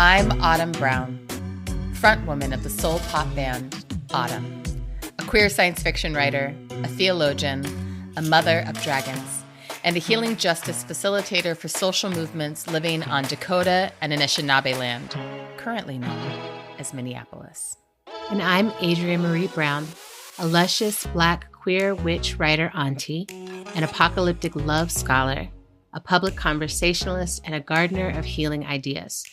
I'm Autumn Brown, frontwoman of the soul pop band Autumn, a queer science fiction writer, a theologian, a mother of dragons, and a healing justice facilitator for social movements living on Dakota and Anishinaabe land, currently known as Minneapolis. And I'm Adrienne Marie Brown, a luscious Black queer witch writer auntie, an apocalyptic love scholar, a public conversationalist, and a gardener of healing ideas.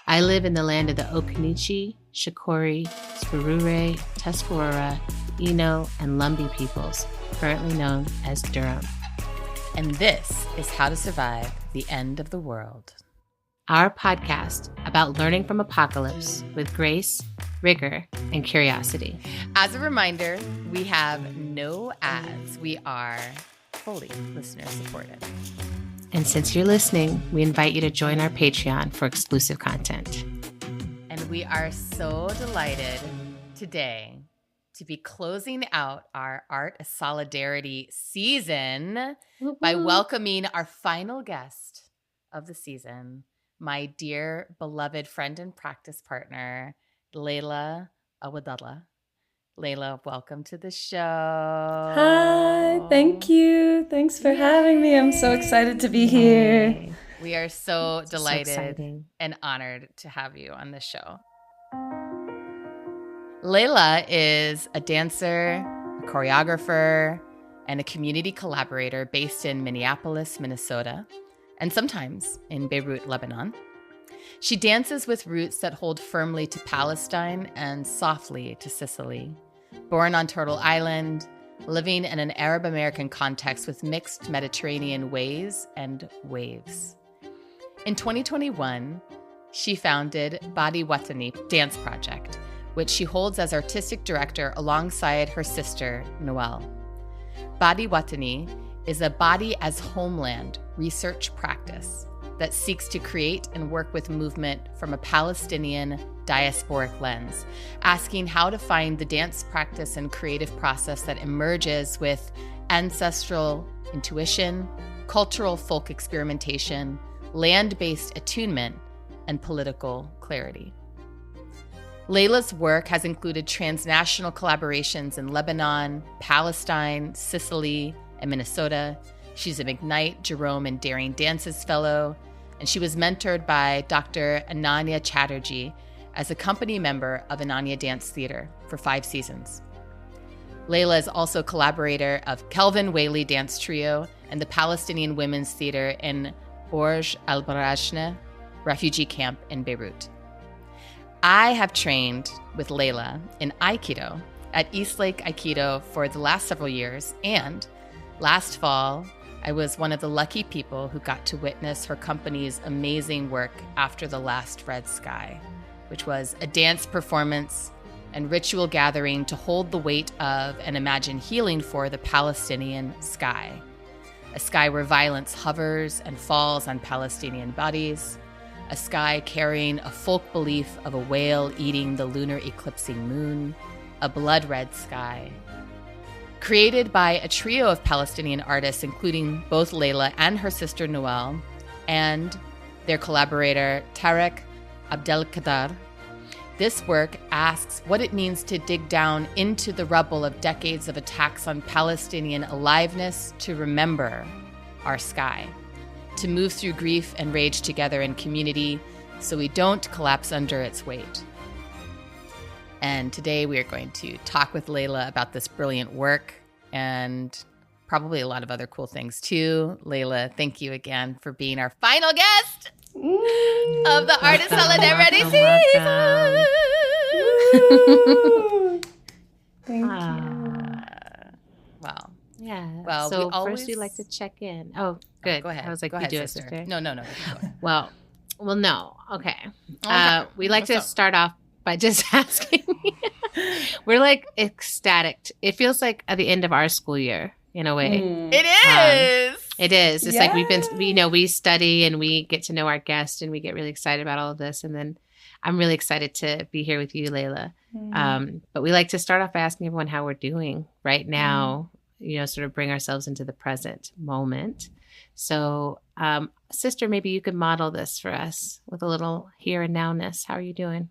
I live in the land of the Okinichi, Shakori, Spurure, Tuscarora, Eno, and Lumbee peoples, currently known as Durham. And this is How to Survive the End of the World. Our podcast about learning from apocalypse with grace, rigor, and curiosity. As a reminder, we have no ads. We are fully listener supported. And since you're listening, we invite you to join our Patreon for exclusive content. And we are so delighted today to be closing out our Art of Solidarity season by welcoming our final guest of the season, my dear beloved friend and practice partner, Leila Awadallah. Leila, welcome to the show. Hi, thank you. Thanks for having me. I'm so excited to be here. We are so delighted and honored to have you on the show. Leila is a dancer, a choreographer, and a community collaborator based in Minneapolis, Minnesota, and sometimes in Beirut, Lebanon. She dances with roots that hold firmly to Palestine and softly to Sicily. Born on Turtle Island, living in an Arab-American context with mixed Mediterranean ways and waves. In 2021, she founded Badi Watani Dance Project, which she holds as artistic director alongside her sister, Noelle. Badi Watani is a body as homeland research practice that seeks to create and work with movement from a Palestinian diasporic lens, asking how to find the dance practice and creative process that emerges with ancestral intuition, cultural folk experimentation, land-based attunement, and political clarity. Leila's work has included transnational collaborations in Lebanon, Palestine, Sicily, and Minnesota. She's a McKnight, Jerome, and Daring Dances Fellow, and she was mentored by Dr. Ananya Chatterjee as a company member of Ananya Dance Theater for 5 seasons. Leila is also collaborator of Kelvin Whaley Dance Trio and the Palestinian Women's Theater in Orj al-Barajne refugee camp in Beirut. I have trained with Leila in aikido at Eastlake Aikido for the last several years, and last fall, I was one of the lucky people who got to witness her company's amazing work after the last red sky, which was a dance performance and ritual gathering to hold the weight of and imagine healing for the Palestinian sky, a sky where violence hovers and falls on Palestinian bodies, a sky carrying a folk belief of a whale eating the lunar eclipsing moon, a blood red sky. Created by a trio of Palestinian artists, including both Leila and her sister Noelle, and their collaborator Tarek Abdelkader, this work asks what it means to dig down into the rubble of decades of attacks on Palestinian aliveness to remember our sky, to move through grief and rage together in community so we don't collapse under its weight. And today we are going to talk with Leila about this brilliant work and probably a lot of other cool things too. Leila, thank you again for being our final guest of the Art of Solidarity season. Thank you. Wow. Yeah. Well, so we always... first we like to check in. Oh, good. Go ahead. I was like, go you ahead, do sister. it, sister. No. Go ahead. Well, no. Okay. Okay. We like to start off by just asking. We're like ecstatic. It feels like at the end of our school year in a way. It is. It is. It's like we study and we get to know our guests and we get really excited about all of this. And then I'm really excited to be here with you, Leila. But we like to start off by asking everyone how we're doing right now, sort of bring ourselves into the present moment. So, sister, maybe you could model this for us with a little here and nowness. How are you doing?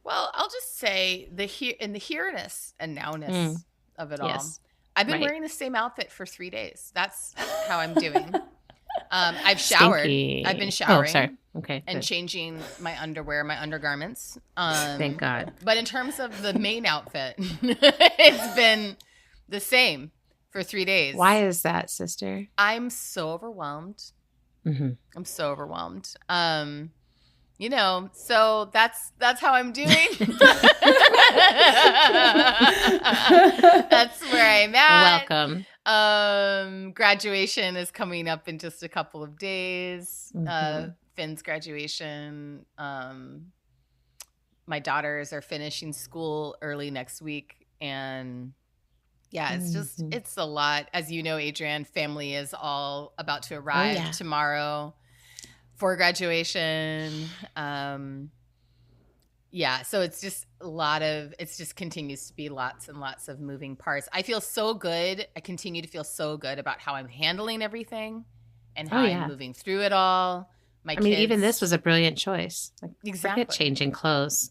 Well, I'll just say the here-ness and nowness of it all. Yes. I've been wearing the same outfit for 3 days. That's how I'm doing. I've showered. Stinky. I've been showering. Oh, sorry. Okay. And good. changing my underwear, my undergarments. Thank God. But in terms of the main outfit, it's been the same for 3 days. Why is that, sister? I'm so overwhelmed. Mm-hmm. I'm so overwhelmed. So that's how I'm doing. That's where I'm at. Welcome. Graduation is coming up in just a couple of days. Mm-hmm. Finn's graduation. My daughters are finishing school early next week, and it's a lot. As you know, Adrienne, family is all about to arrive tomorrow for graduation. So it's just it just continues to be lots and lots of moving parts. I feel so good. I continue to feel so good about how I'm handling everything and how I'm moving through it all. I mean, even this was a brilliant choice. Exactly. Forget changing clothes.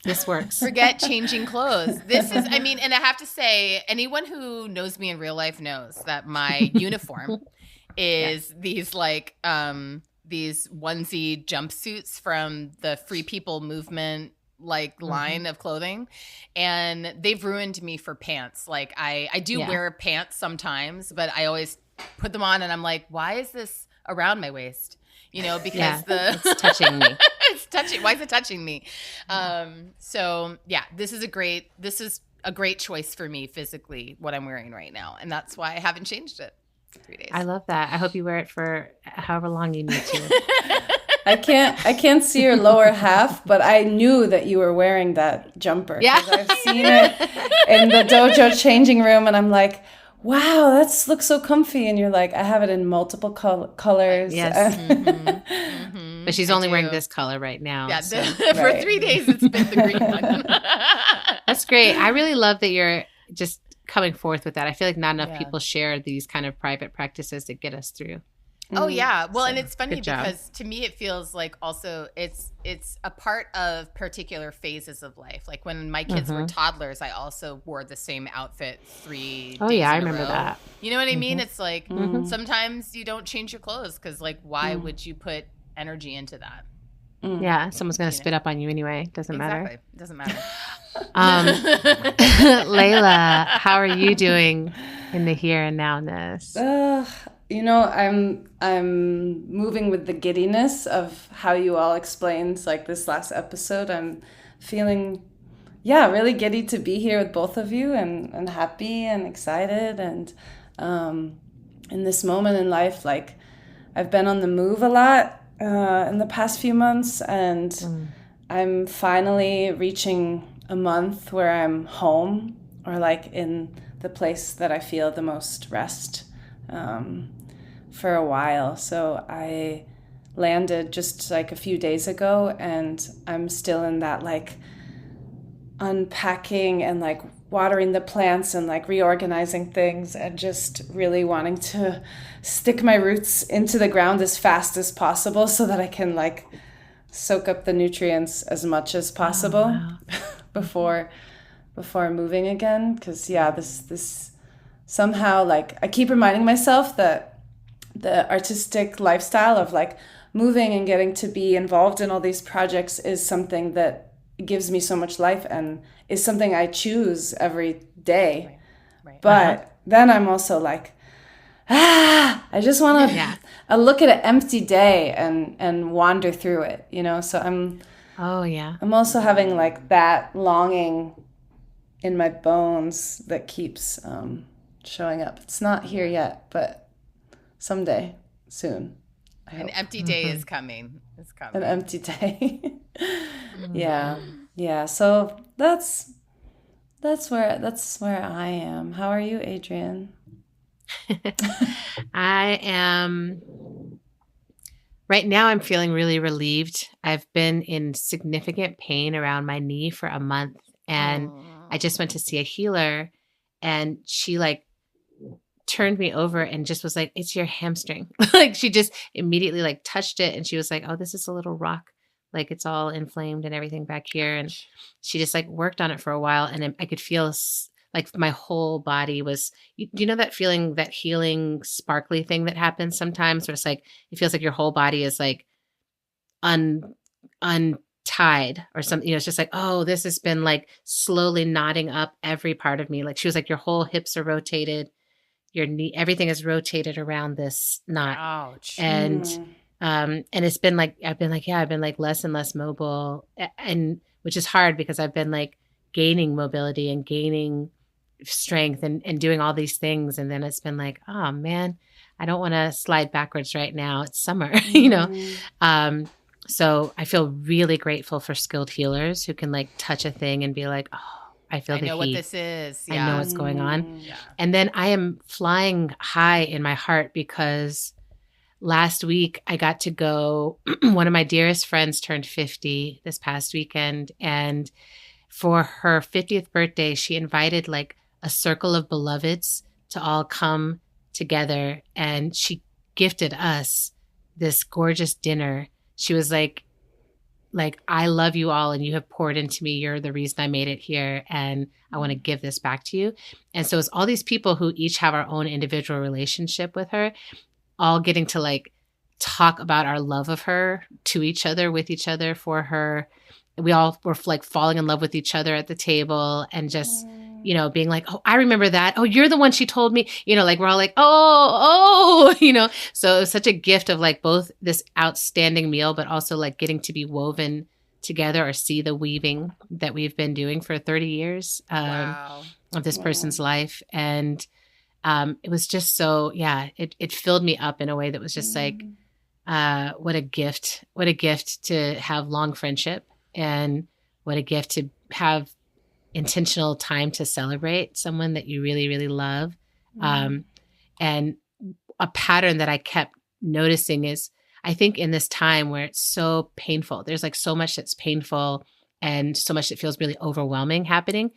This works. Forget changing clothes. This is, and I have to say, anyone who knows me in real life knows that my uniform is these these onesie jumpsuits from the Free People movement line of clothing, and they've ruined me for pants. I do wear pants sometimes, but I always put them on and I'm like, why is this around my waist? Because it's touching me. Why is it touching me? This is a great choice for me physically, what I'm wearing right now, and that's why I haven't changed it for 3 days. I love that. I hope you wear it for however long you need to. I can't see your lower half, but I knew that you were wearing that jumper. Yeah. I've seen it in the dojo changing room, and I'm like, wow, that looks so comfy. And you're like, I have it in multiple colors. Yes. But she's only wearing this color right now. Yeah, for 3 days it's been the green one. That's great. I really love that you're just coming forth with that. I feel like not enough people share these kind of private practices that get us through. Oh yeah. Well, and it's funny because to me it feels like also it's a part of particular phases of life. Like when my kids were toddlers, I also wore the same outfit 3 days. Oh yeah, I in a remember row. that. You know what I mean? It's like sometimes you don't change your cothes because why would you put energy into that? Yeah, someone's gonna spit up on you anyway. Doesn't matter. It doesn't matter. Leila, how are you doing in the here and nowness? I'm moving with the giddiness of how you all explained this last episode. I'm feeling, really giddy to be here with both of you and happy and excited. And in this moment in life, I've been on the move a lot in the past few months, and I'm finally reaching a month where I'm home or in the place that I feel the most rest. For a while. So I landed just a few days ago, and I'm still in that unpacking and watering the plants and reorganizing things and just really wanting to stick my roots into the ground as fast as possible so that I can soak up the nutrients as much as possible before moving again. Because this somehow I keep reminding myself that the artistic lifestyle of moving and getting to be involved in all these projects is something that gives me so much life and is something I choose every day. Right. But then I'm also I just want to look at an empty day and wander through it, so I'm also having that longing in my bones that keeps showing up. It's not here yet, but someday, soon. An empty day is coming. It's coming. An empty day. Yeah. So that's where I am. How are you, Adrienne? I am. Right now, I'm feeling really relieved. I've been in significant pain around my knee for a month, and I just went to see a healer, and she turned me over and just was like, it's your hamstring. Like she just immediately like touched it and she was like, oh, this is a little rock. Like it's all inflamed and everything back here. And she just like worked on it for a while. And I could feel like my whole body was, do you know that feeling, that healing sparkly thing that happens sometimes where it's like, it feels like your whole body is like untied or something, it's just like, oh, this has been like slowly knotting up every part of me. Like she was like, your whole hips are rotated, your knee, everything is rotated around this knot. Ouch. And it's been like, I've been like less and less mobile, and which is hard because I've been like gaining mobility and gaining strength and doing all these things. And then it's been like, oh man, I don't want to slide backwards right now. It's summer, So I feel really grateful for skilled healers who can like touch a thing and be like, oh, I feel the heat. I know what this is. Yeah. I know what's going on. Yeah. And then I am flying high in my heart because last week I got to go, one of my dearest friends turned 50 this past weekend. And for her 50th birthday, she invited like a circle of beloveds to all come together. And she gifted us this gorgeous dinner. She was like, I love you all and you have poured into me. You're the reason I made it here. And I want to give this back to you. And so it's all these people who each have our own individual relationship with her, all getting to like talk about our love of her to each other, with each other, for her. We all were like falling in love with each other at the table and just, being like, oh, I remember that. Oh, you're the one she told me, like we're all like, oh, so it was such a gift of like both this outstanding meal, but also like getting to be woven together or see the weaving that we've been doing for 30 years of this person's life. And it was just so, it filled me up in a way that was just like, what a gift to have long friendship, and what a gift to have intentional time to celebrate someone that you really, really love. And a pattern that I kept noticing is, I think in this time where it's so painful, there's like so much that's painful and so much that feels really overwhelming happening.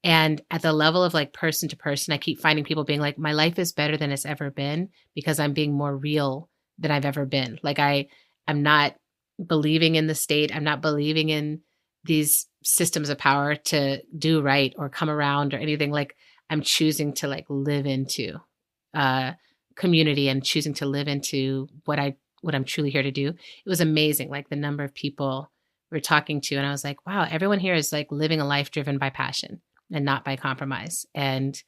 And at the level of like person to person, I keep finding people being like, my life is better than it's ever been because I'm being more real than I've ever been. Like I'm not believing in the state. I'm not believing in these systems of power to do right or come around or anything. Like I'm choosing to like live into community and choosing to live into what I'm truly here to do. It was amazing. Like the number of people we're talking to, and I was like, wow, everyone here is like living a life driven by passion and not by compromise. And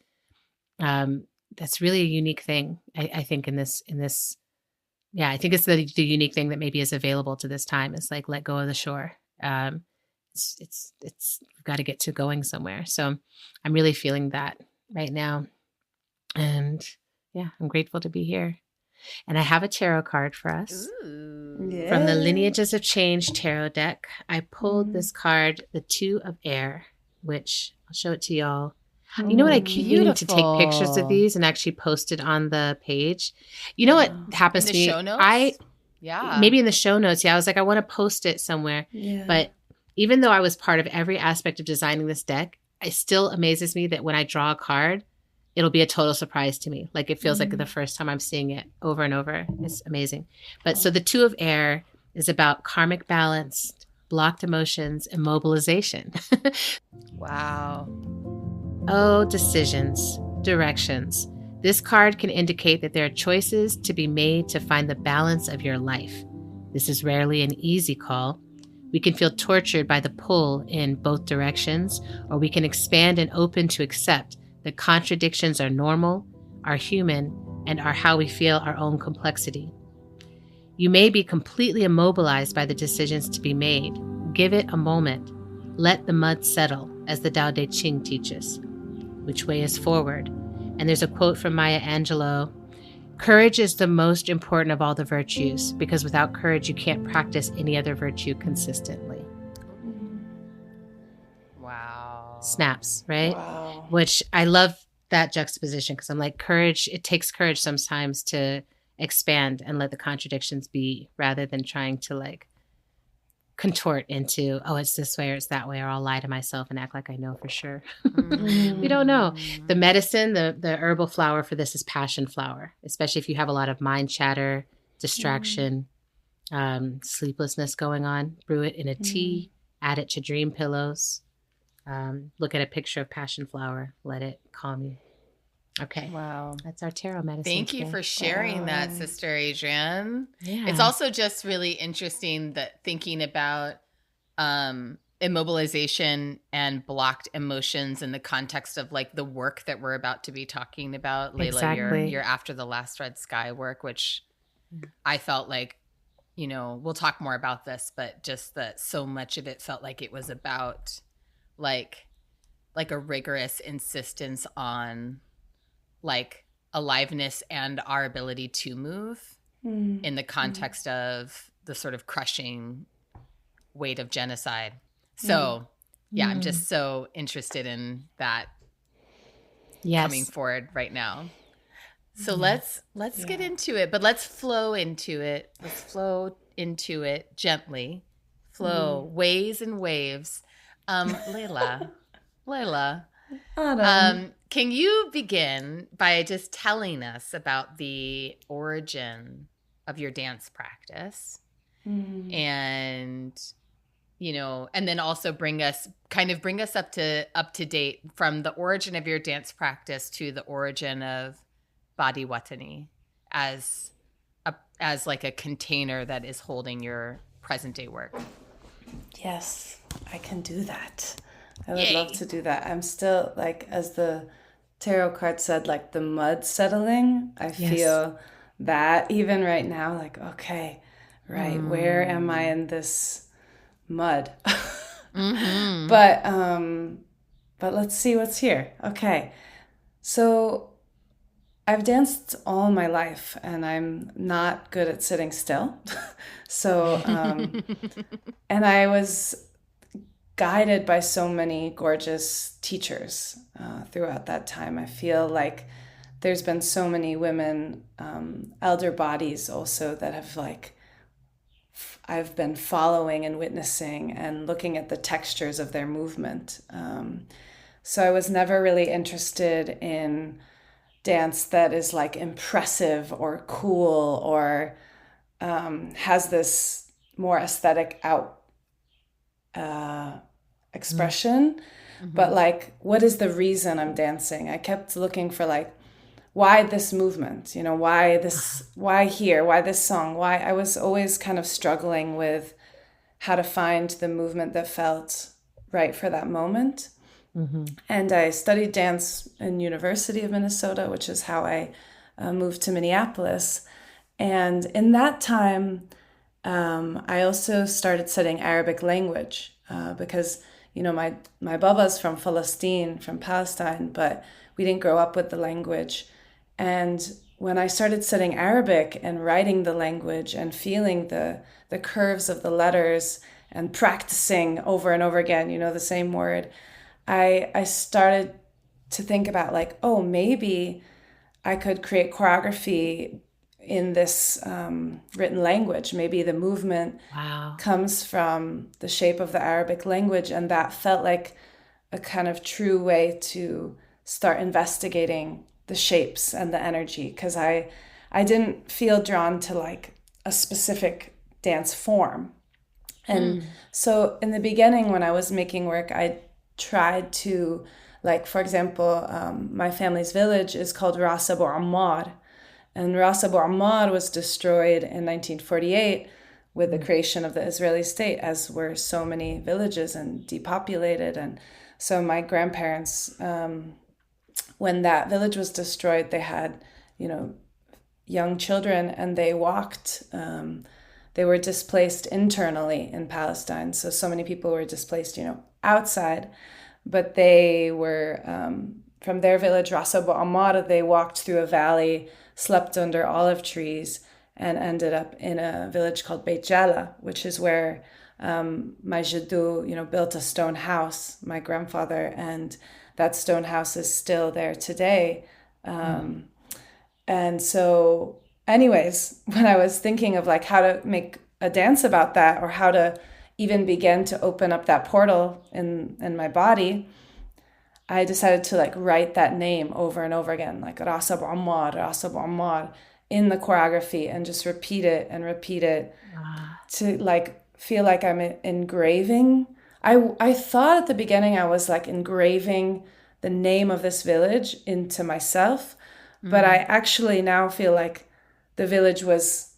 that's really a unique thing. I think in this, I think it's the unique thing that maybe is available to this time. It's like, let go of the shore. It's we've got to get to going somewhere. So I'm really feeling that right now. And I'm grateful to be here. And I have a tarot card for us. Ooh. Yeah. From the Lineages of Change tarot deck. I pulled this card, the Two of Air, which I'll show it to y'all. You know what? I keep needing to take pictures of these and actually post it on the page. You know what happens to me? Show notes? Maybe in the show notes. Yeah, I was like, I want to post it somewhere. Yeah. But even though I was part of every aspect of designing this deck, it still amazes me that when I draw a card, it'll be a total surprise to me. Like it feels like the first time I'm seeing it over and over. It's amazing. But so the Two of Air is about karmic balance, blocked emotions, and mobilization. Wow. Oh, decisions, directions. This card can indicate that there are choices to be made to find the balance of your life. This is rarely an easy call. We can feel tortured by the pull in both directions, or we can expand and open to accept that contradictions are normal, are human, and are how we feel our own complexity. You may be completely immobilized by the decisions to be made. Give it a moment. Let the mud settle, as the Tao Te Ching teaches. Which way is forward? And there's a quote from Maya Angelou: courage is the most important of all the virtues, because without courage, you can't practice any other virtue consistently. Wow. Snaps, right? Wow. Which I love that juxtaposition, because I'm like, courage, it takes courage sometimes to expand and let the contradictions be, rather than trying to like contort into, oh, it's this way or it's that way, or I'll lie to myself and act like I know for sure. Mm. We don't know. The medicine, the herbal flower for this is passion flower, especially if you have a lot of mind chatter, distraction, sleeplessness going on. Brew it in a tea, add it to dream pillows. Look at a picture of passion flower. Let it calm you. Okay. Wow. That's our tarot medicine. Thank you today. for sharing that, Sister Adrienne. Yeah. It's also just really interesting that thinking about immobilization and blocked emotions in the context of like the work that we're about to be talking about. Leila, Exactly. your After the Last Red Sky work, which I felt like, you know, we'll talk more about this, but just that so much of it felt like it was about like a rigorous insistence on like aliveness and our ability to move in the context of the sort of crushing weight of genocide. So yeah, I'm just so interested in that coming forward right now. So let's get into it, but let's flow into it. Let's flow into it gently. Flow, ways and waves. Leila, can you begin by just telling us about the origin of your dance practice? And, you know, and then also bring us up to date from the origin of your dance practice to the origin of Badi Watani as like a container that is holding your present day work. Yes, I can do that. I would love to do that. I'm still, like, as the tarot card said, like the mud settling. I feel that even right now, like, okay, right, where am I in this mud? But let's see what's here. Okay, so I've danced all my life, and I'm not good at sitting still. So, and I was guided by so many gorgeous teachers throughout that time. I feel like there's been so many women, elder bodies also, that have like, I've been following and witnessing and looking at the textures of their movement. So I was never really interested in dance that is like impressive or cool or has this more aesthetic expression, but like, what is the reason I'm dancing? I kept looking for like, why this movement? You know, why here? Why this song? Why? I was always kind of struggling with how to find the movement that felt right for that moment. And I studied dance in University of Minnesota, which is how I moved to Minneapolis. And in that time, I also started studying Arabic language because, you know, my Baba's from Palestine, but we didn't grow up with the language. And when I started studying Arabic and writing the language and feeling the curves of the letters and practicing over and over again, you know, the same word, I started to think about like, oh, maybe I could create choreography in this written language. Maybe the movement comes from the shape of the Arabic language. And that felt like a kind of true way to start investigating the shapes and the energy. Because I didn't feel drawn to like a specific dance form. And so in the beginning, when I was making work, I tried to, like, for example, my family's village is called Ras Abu Ammar. And Ras Abu Ammar was destroyed in 1948 with the creation of the Israeli state, as were so many villages, and depopulated. And so my grandparents, when that village was destroyed, they had, you know, young children, and they walked. They were displaced internally in Palestine. So many people were displaced, you know, outside. But they were, from their village, Ras Abu Ammar, they walked through a valley, slept under olive trees, and ended up in a village called Beit Jala, which is where my jaddu, you know, built a stone house, my grandfather, and that stone house is still there today. And so anyways, when I was thinking of like how to make a dance about that, or how to even began to open up that portal in my body, I decided to like write that name over and over again, like Rasab Ammar in the choreography, and just repeat it to like feel like I'm engraving. I thought at the beginning I was like engraving the name of this village into myself, but I actually now feel like the village was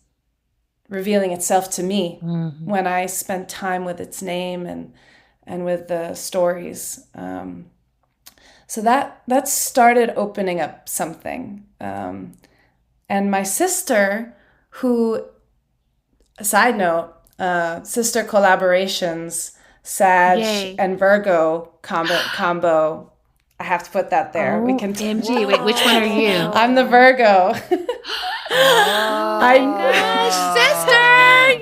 revealing itself to me when I spent time with its name and with the stories. So that started opening up something. And my sister, who, side note, sister collaborations, Sag and Virgo combo. I have to put that there. We can. MG, wait, which one are you? I'm the Virgo. I know, sister.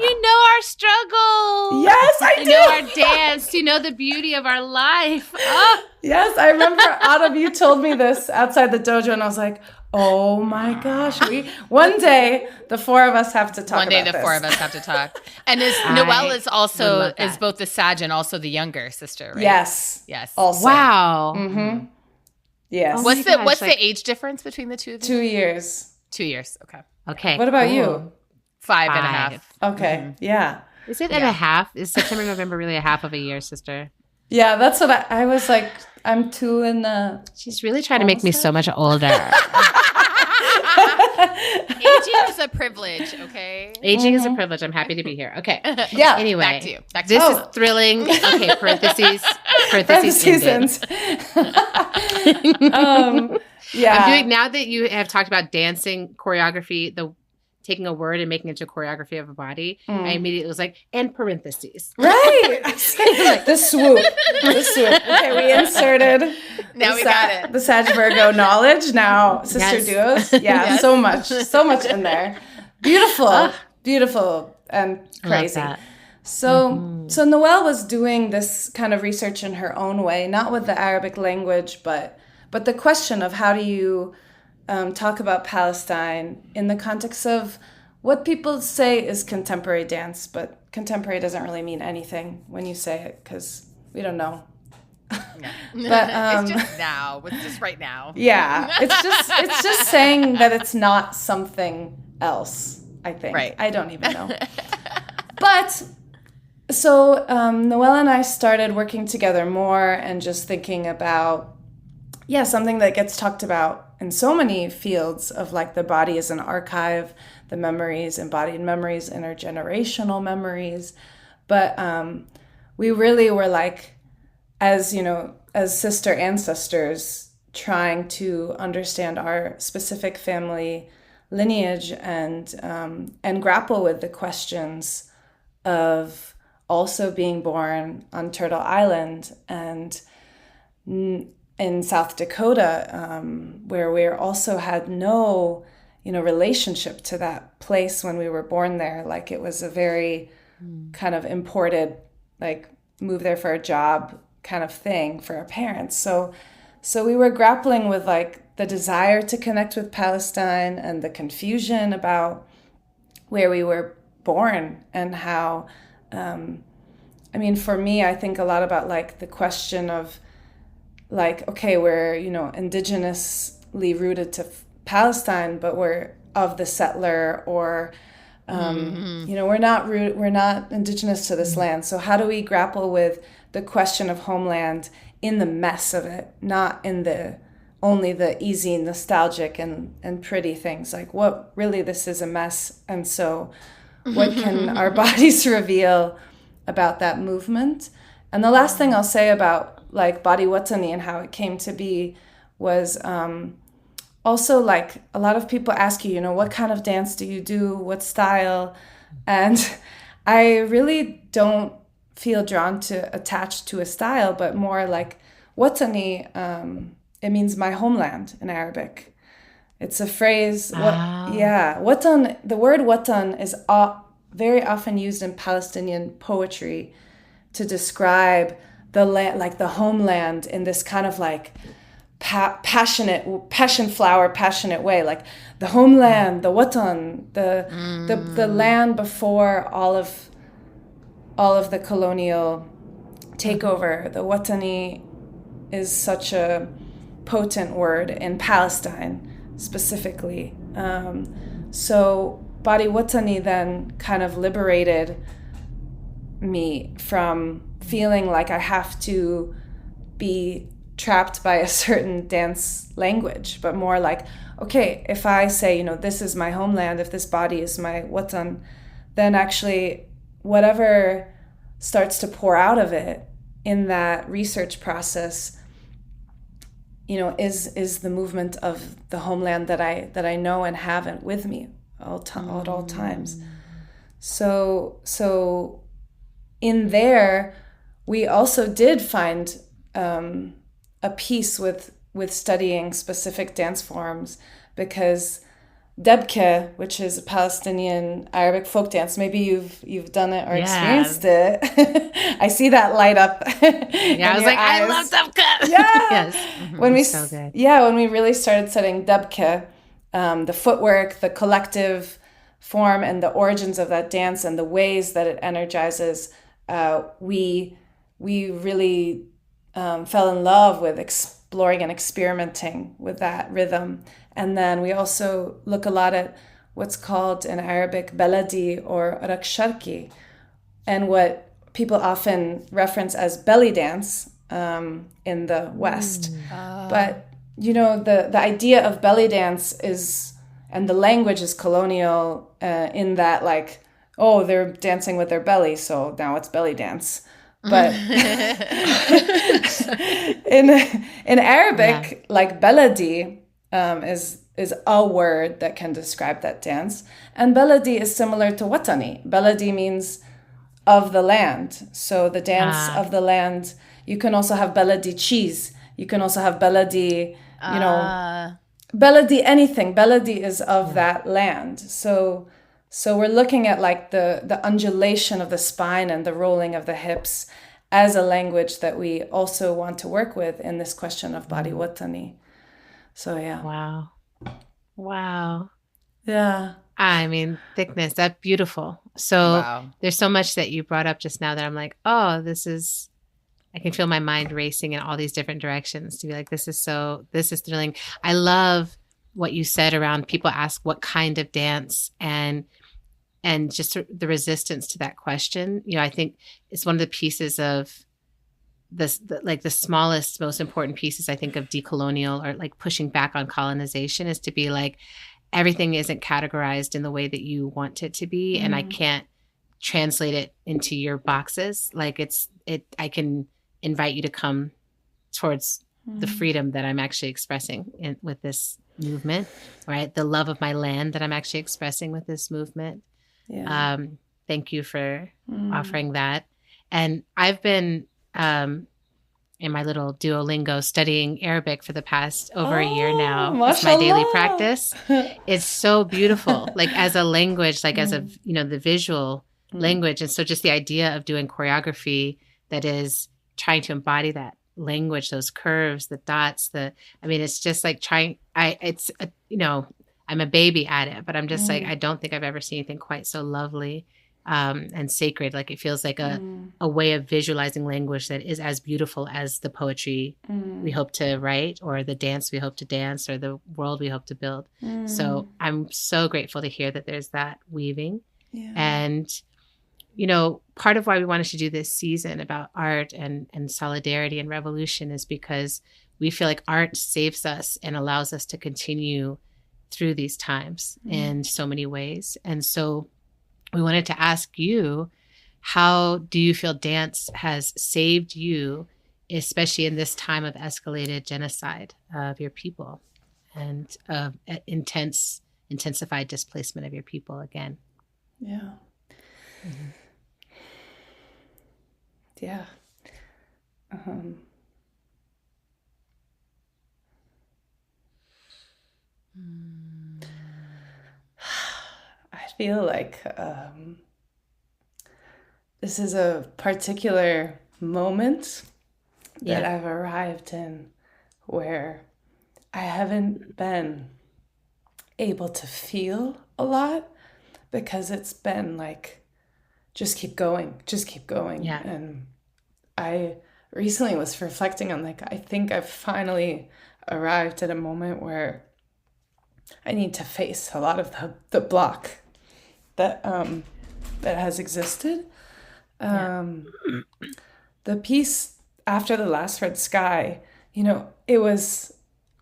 You know our struggle. Yes, I do. You know our dance. You know the beauty of our life. Oh. Yes, I remember Autumn, you told me this outside the dojo, and I was like, oh my gosh. One day, the four of us have to talk about this. One day, the four of us have to talk. And Noelle is both the Sag and also the younger sister, right? Yes. Also. Wow. Mm-hmm. Yes. Oh what's the age difference between the two of you? 2 years. 2 years. Okay. What about you? 5.5. Okay. Yeah. Is it at a half? Is September, November really a half of a year, sister? Yeah, that's what I was like. I'm 2 in the... She's really trying to make me so much older. Aging is a privilege, okay? Aging is a privilege. I'm happy to be here. Okay. Yeah. Anyway. Back to you. This is thrilling. Okay, parentheses Parentheses. Yeah. I'm doing, now that you have talked about dancing choreography, taking a word and making it into choreography of a body, I immediately was like, and parentheses. Right. The swoop. Okay, we inserted. Now we got it. The Sag Virgo knowledge. Now, sister duos. Yeah, Yes. so much in there. Beautiful, beautiful, and crazy. So Noelle was doing this kind of research in her own way, not with the Arabic language, but the question of how do you talk about Palestine in the context of what people say is contemporary dance, but contemporary doesn't really mean anything when you say it because we don't know. Yeah. But it's just now. It's just right now. Yeah, it's just saying that it's not something else. I think. Right. I don't even know. But so Noelle and I started working together more and just thinking about something that gets talked about in so many fields of like the body as an archive, the memories, embodied memories, intergenerational memories. But we really were like, as sister ancestors, trying to understand our specific family lineage and grapple with the questions of also being born on Turtle Island and in South Dakota, where we also had no, relationship to that place when we were born there. Like it was a very kind of imported, like move there for a job kind of thing for our parents. So we were grappling with like the desire to connect with Palestine and the confusion about where we were born and how, for me, I think a lot about like the question of like, okay, we're, indigenously rooted to Palestine, but we're of the settler or, we're not indigenous to this land. So how do we grapple with the question of homeland in the mess of it, not in only the easy, nostalgic and pretty things, like what really this is a mess. And so what can our bodies reveal about that movement? And the last thing I'll say about like Body Watani and how it came to be was also like a lot of people ask you, what kind of dance do you do? What style? And I really don't feel drawn to attach to a style, but more like Watani, it means my homeland in Arabic. It's a phrase. Watan, the word watan is very often used in Palestinian poetry to describe the land, like the homeland, in this kind of like passionate way, like the homeland, the watan, the land before all of all of the colonial takeover. The watani is such a potent word in Palestine specifically. So body watani then kind of liberated me from feeling like I have to be trapped by a certain dance language, but more like, okay, if I say, this is my homeland, if this body is my watan, then actually whatever starts to pour out of it in that research process, is the movement of the homeland that I know and have it with me at all times. So in there, we also did find a piece with studying specific dance forms, because Debke, which is a Palestinian Arabic folk dance, maybe you've done it or experienced it. I see that light up. Yeah, I was like, eyes. I love Debke. Yeah. Yes. Mm-hmm. When we really started studying Debke, the footwork, the collective form, and the origins of that dance, and the ways that it energizes, we really fell in love with exploring and experimenting with that rhythm. And then we also look a lot at what's called in Arabic baladi or raksharki, and what people often reference as belly dance in the West. But, the idea of belly dance is, and the language is colonial in that, like, oh, they're dancing with their belly, so now it's belly dance. But in Arabic, like baladi is a word that can describe that dance, and baladi is similar to watani. Baladi means of the land, so the dance of the land. You can also have baladi cheese. You can also have baladi, baladi anything. Baladi is of that land. So we're looking at like the undulation of the spine and the rolling of the hips as a language that we also want to work with in this question of body watani. So yeah. Wow. Yeah. I mean, thickness, that's beautiful. So There's so much that you brought up just now that I'm like, oh, I can feel my mind racing in all these different directions to be like, this is thrilling. I love what you said around people ask what kind of dance, and just the resistance to that question. I think it's one of the pieces of this, the smallest, most important pieces, I think, of decolonial, or like pushing back on colonization, is to be like, everything isn't categorized in the way that you want it to be. And I can't translate it into your boxes. Like I can invite you to come towards the freedom that I'm actually expressing with this movement, right? The love of my land that I'm actually expressing with this movement. Yeah. Thank you for offering that. And I've been in my little Duolingo studying Arabic for the past over a year now. Mashallah. It's my daily practice. It's so beautiful, like as a language, like as a, the visual language. And so just the idea of doing choreography that is trying to embody that language, those curves, the dots, it's just like I'm a baby at it, but I'm just like, I don't think I've ever seen anything quite so lovely and sacred. Like it feels like a way of visualizing language that is as beautiful as the poetry we hope to write, or the dance we hope to dance, or the world we hope to build. So I'm so grateful to hear that there's that weaving. Yeah. And, part of why we wanted to do this season about art and solidarity and revolution is because we feel like art saves us and allows us to continue through these times in so many ways. And so we wanted to ask you, how do you feel dance has saved you, especially in this time of escalated genocide of your people and intensified displacement of your people again? Yeah. Mm-hmm. Yeah. I feel like this is a particular moment that I've arrived in where I haven't been able to feel a lot, because it's been like just keep going, just keep going. Yeah. And I recently was reflecting on like, I think I've finally arrived at a moment where I need to face a lot of the block that that has existed. The piece after the last red sky, you know,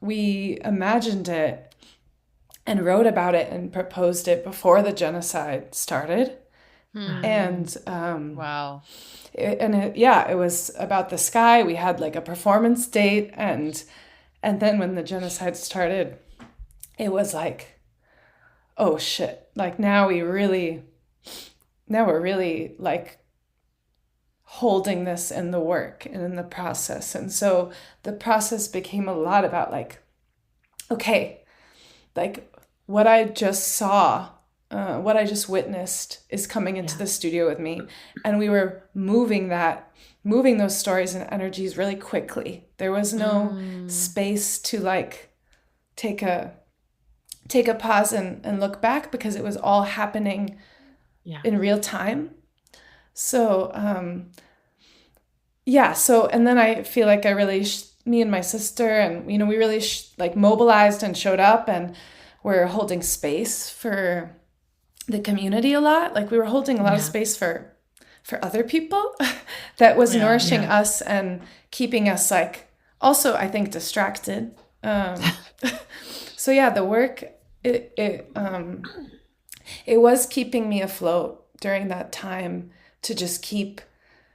we imagined it and wrote about it and proposed it before the genocide started. And wow. It was about the sky. We had like a performance date, and then when the genocide started, it was like, oh shit, like now we're really like holding this in the work and in the process. And so the process became a lot about like, okay, like what I just saw, what I just witnessed is coming into the studio with me. And we were moving those stories and energies really quickly. There was no space to like take a pause and look back, because it was all happening in real time. So, and then I feel like I really, me and my sister, and, you know, we really like mobilized and showed up, and we're holding space for the community a lot. Like we were holding a lot of space for other people that was nourishing us and keeping us like, also, I think, distracted. So yeah, the work, it was keeping me afloat during that time, to just keep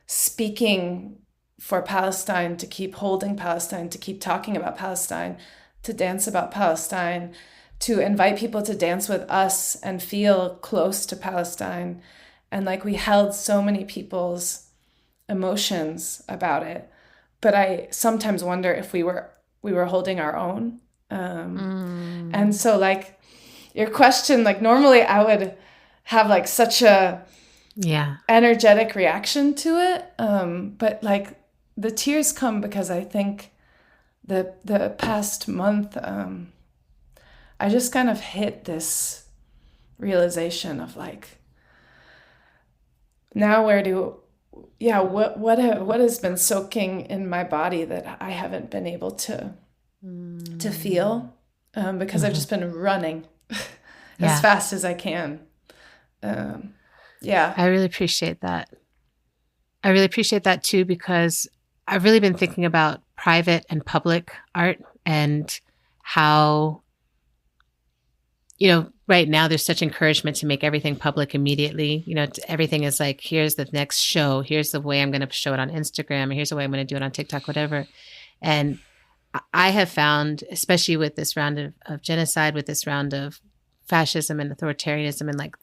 speaking for Palestine, to keep holding Palestine, to keep talking about Palestine, to dance about Palestine, to invite people to dance with us and feel close to Palestine. And like we held so many people's emotions about it. But I sometimes wonder if we were holding our own. And so like your question, like normally I would have like such a energetic reaction to it. But like the tears come because I think the past month, I just kind of hit this realization of like, now what has been soaking in my body that I haven't been able to feel, because I've just been running as fast as I can. I really appreciate that. I really appreciate that too, because I've really been thinking about private and public art, and how, you know, right now there's such encouragement to make everything public immediately. You know, everything is like, here's the next show, here's the way I'm going to show it on Instagram, or here's the way I'm going to do it on TikTok, whatever. And I have found, especially with this round of genocide, with this round of fascism and authoritarianism, and like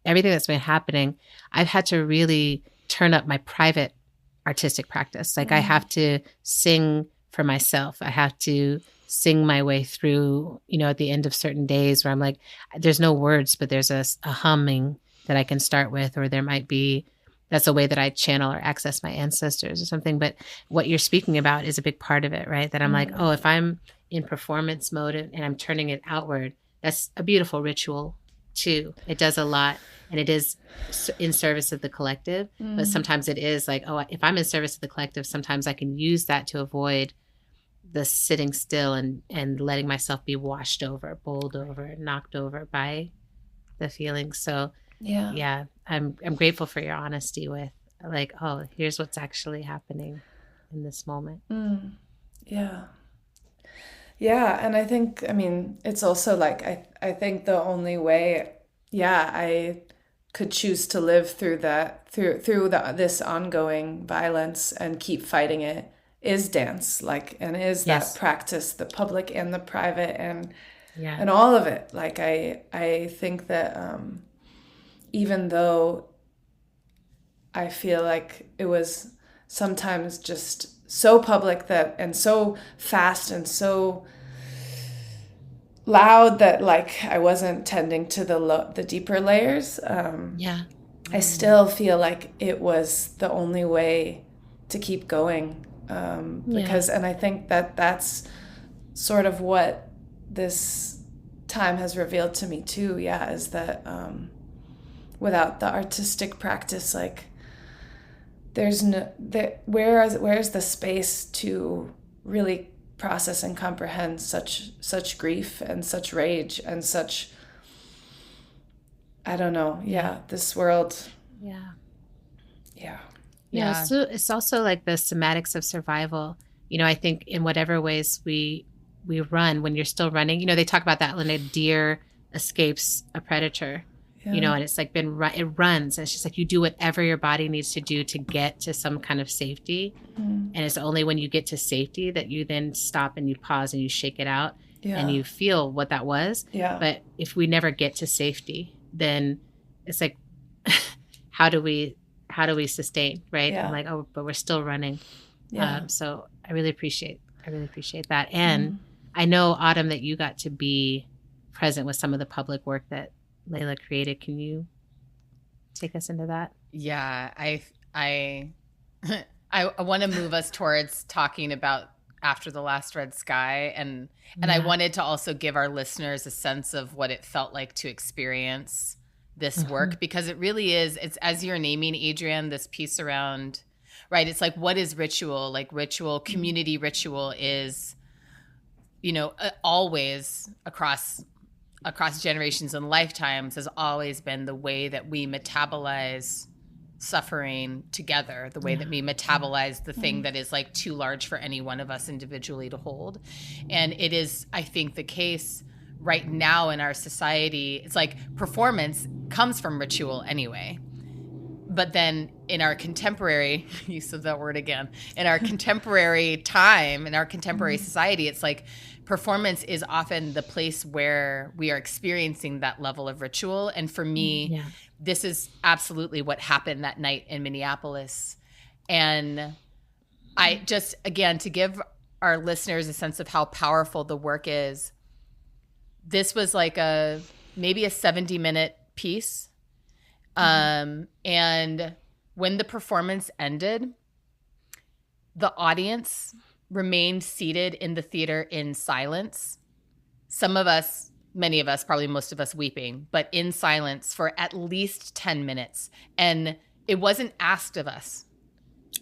everything that's been happening, I've had to really turn up my private artistic practice. Like I have to sing for myself. I have to sing my way through, you know, at the end of certain days where I'm like, there's no words, but there's a humming that I can start with, or there might be, that's a way that I channel or access my ancestors or something. But what you're speaking about is a big part of it, right? That I'm like, oh, if I'm in performance mode and I'm turning it outward, that's a beautiful ritual too. It does a lot, and it is in service of the collective. But sometimes it is like, oh, if I'm in service of the collective, sometimes I can use that to avoid the sitting still and letting myself be washed over, bowled over, knocked over by the feelings. So yeah, I'm grateful for your honesty with like, oh, here's what's actually happening in this moment. Yeah, and I think, I mean, it's also like, I think the only way, I could choose to live through that, through this ongoing violence and keep fighting it, is dance, like, and is that practice, the public and the private, and all of it. Like, I think that even though I feel like it was sometimes just so public that, and so fast and so loud that like I wasn't tending to the deeper layers. I still feel like it was the only way to keep going, because, and I think that that's sort of what this time has revealed to me too. Is that without the artistic practice, like there's no where's the space to really process and comprehend such grief and such rage and such, I don't know, this world. So it's also like the somatics of survival. I think in whatever ways we run, when you're still running, they talk about that when a deer escapes a predator, and it's like it runs. And it's just like you do whatever your body needs to do to get to some kind of safety. And it's only when you get to safety that you then stop and you pause and you shake it out and you feel what that was. But if we never get to safety, then it's like, how do we sustain, right? I'm like, oh, but we're still running. So I really appreciate that. And I know, Autumn, that you got to be present with some of the public work that Leila created. Can you take us into that? Yeah, I want to move us towards talking about After the Last Red Sky, and I wanted to also give our listeners a sense of what it felt like to experience this work, because it really is, it's, as you're naming, Adrienne, this piece around, right, it's like, what is ritual? Like ritual, community ritual is, always across generations and lifetimes has always been the way that we metabolize suffering together, the way that we metabolize the thing that is like too large for any one of us individually to hold. And it is, I think, the case right now in our society. It's like performance comes from ritual anyway. But then in our contemporary use of that word again, in our contemporary time, in our contemporary society, it's like performance is often the place where we are experiencing that level of ritual. And for me, this is absolutely what happened that night in Minneapolis. And I just, again, to give our listeners a sense of how powerful the work is, this was like maybe a 70-minute piece. And when the performance ended, the audience remained seated in the theater in silence. Some of us, many of us, probably most of us weeping, but in silence for at least 10 minutes. And it wasn't asked of us.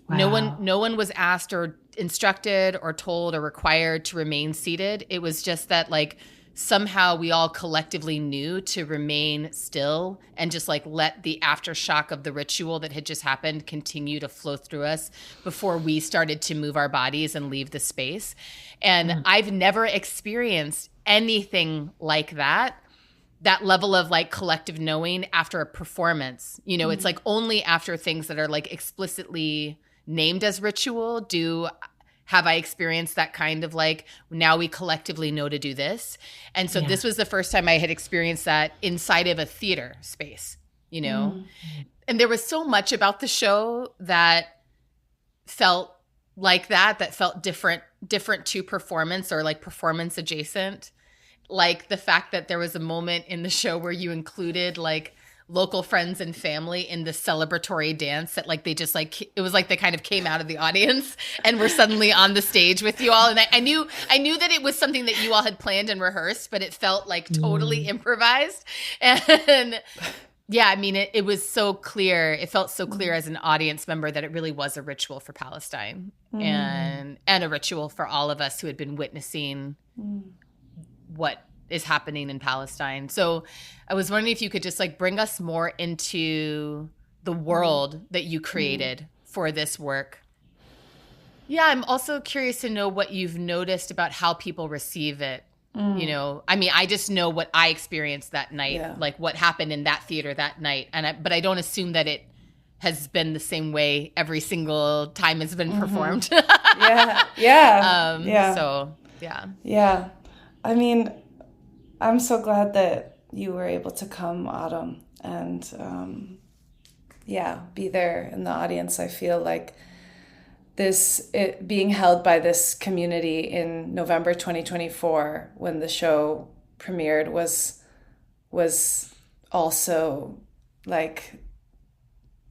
Wow. No one was asked or instructed or told or required to remain seated. It was just that, like, somehow we all collectively knew to remain still and just like let the aftershock of the ritual that had just happened continue to flow through us before we started to move our bodies and leave the space. And I've never experienced anything like that level of like collective knowing after a performance. It's like only after things that are like explicitly named as ritual have I experienced that kind of like, now we collectively know to do this. And so this was the first time I had experienced that inside of a theater space, And there was so much about the show that felt like that felt different to performance or like performance adjacent. Like the fact that there was a moment in the show where you included like local friends and family in the celebratory dance that like they just like, it was like they kind of came out of the audience and were suddenly on the stage with you all. And I knew that it was something that you all had planned and rehearsed, but it felt like totally improvised. And yeah, I mean, it was so clear. It felt so clear as an audience member that it really was a ritual for Palestine and a ritual for all of us who had been witnessing what is happening in Palestine. So I was wondering if you could just like bring us more into the world that you created for this work. Yeah, I'm also curious to know what you've noticed about how people receive it. I mean, I just know what I experienced that night, like what happened in that theater that night. But I don't assume that it has been the same way every single time it's been performed. So, yeah. I mean, I'm so glad that you were able to come, Autumn, and be there in the audience. I feel like it being held by this community in November 2024 when the show premiered was also like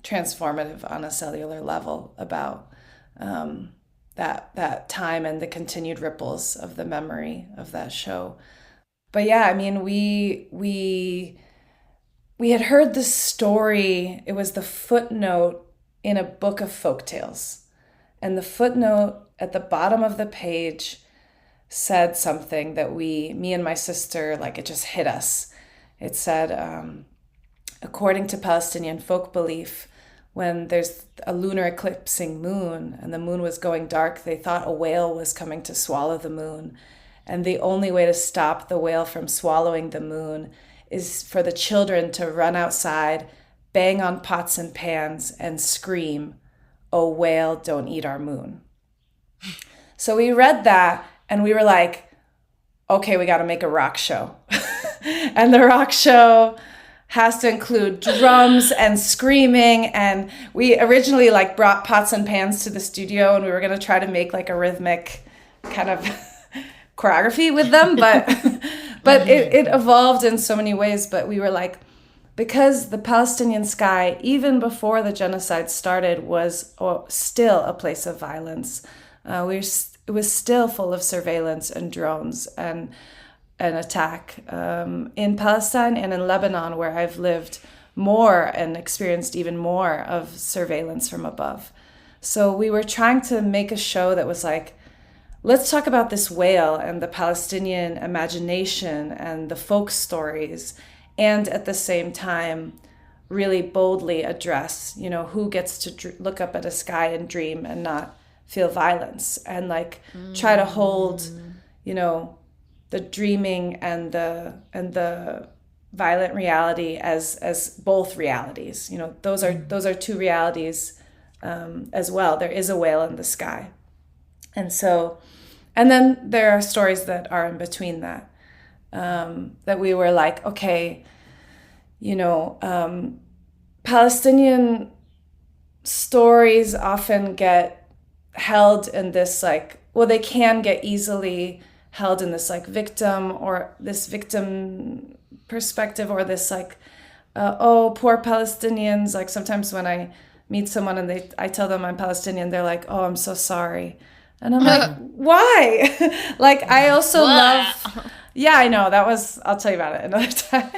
transformative on a cellular level about that time and the continued ripples of the memory of that show. But yeah, I mean, we we had heard this story. It was the footnote in a book of folktales. And the footnote at the bottom of the page said something that me and my sister, like it just hit us. It said, according to Palestinian folk belief, when there's a lunar eclipsing moon and the moon was going dark, they thought a whale was coming to swallow the moon. And the only way to stop the whale from swallowing the moon is for the children to run outside, bang on pots and pans, and scream, "Oh, whale, don't eat our moon." So we read that and we were like, okay, we got to make a rock show. And the rock show has to include drums and screaming. And we originally like brought pots and pans to the studio and we were going to try to make like a rhythmic kind of choreography with them. But it evolved in so many ways. But we were like, because the Palestinian sky, even before the genocide started, was still a place of violence. It was still full of surveillance and drones and attack in Palestine and in Lebanon, where I've lived more and experienced even more of surveillance from above. So we were trying to make a show that was like, let's talk about this whale and the Palestinian imagination and the folk stories, and at the same time really boldly address, who gets to look up at a sky and dream and not feel violence, and like try to hold, the dreaming and the violent reality as both realities. Those are two realities as well. There is a whale in the sky, and then there are stories that are in between that. That we were like, okay, Palestinian stories often get held in this they can get easily held in this victim, or this victim perspective, or this poor Palestinians. Like sometimes when I meet someone and I tell them I'm Palestinian, they're like, oh, I'm so sorry. And I'm like, why? I also love... Yeah, I know. I'll tell you about it another time.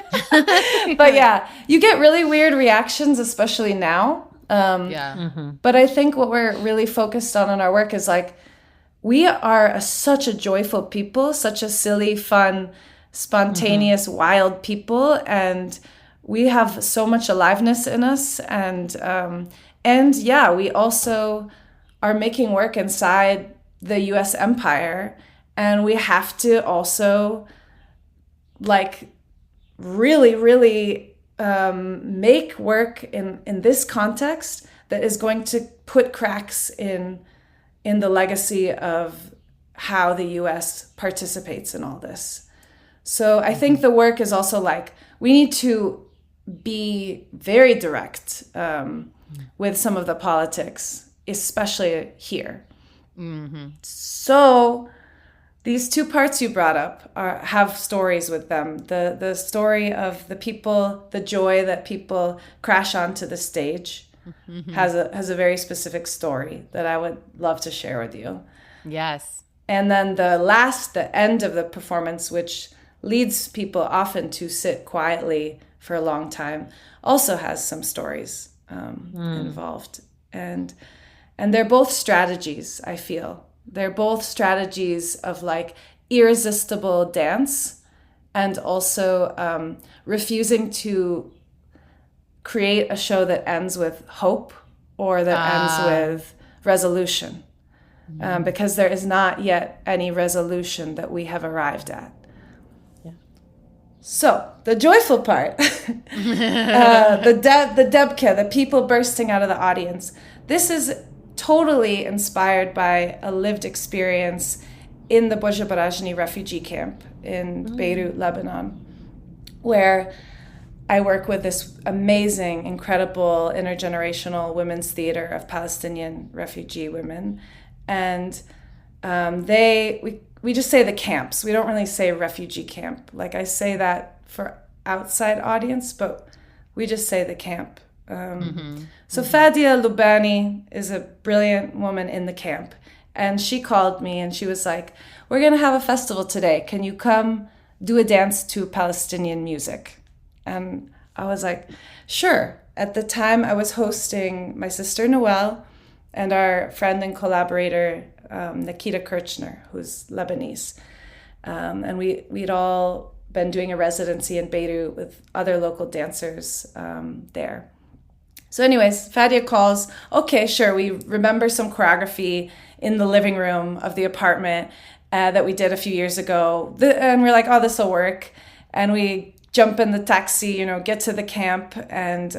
But yeah, you get really weird reactions, especially now. But I think what we're really focused on in our work is we are such a joyful people, such a silly, fun, spontaneous, wild people. And we have so much aliveness in us. And we also are making work inside the US empire. And we have to also really, really make work in this context that is going to put cracks in the legacy of how the US participates in all this. So I think the work is also we need to be very direct with some of the politics, especially here. Mm-hmm. So these two parts you brought up have stories with them. The story of the people, the joy that people crash onto the stage, has a very specific story that I would love to share with you. Yes. And then the end of the performance, which leads people often to sit quietly for a long time, also has some stories involved. And they're both strategies, I feel. They're both strategies of irresistible dance, and also refusing to create a show that ends with hope or that ends with resolution, because there is not yet any resolution that we have arrived at. Yeah. So the joyful part, the debke, the people bursting out of the audience. This is totally inspired by a lived experience in the Boja Barajni refugee camp in Beirut, Lebanon, where I work with this amazing, incredible intergenerational women's theater of Palestinian refugee women. And we just say the camps. We don't really say refugee camp. I say that for outside audience, but we just say the camp. So Fadia Lubani is a brilliant woman in the camp, and she called me and she was like, we're going to have a festival today. Can you come do a dance to Palestinian music? And I was like, sure. At the time, I was hosting my sister Noelle and our friend and collaborator Nikita Kirchner, who's Lebanese, and we'd all been doing a residency in Beirut with other local dancers there. So anyways, Fadia calls, okay, sure, we remember some choreography in the living room of the apartment that we did a few years ago. And we're like, oh, this will work. And we jump in the taxi, get to the camp and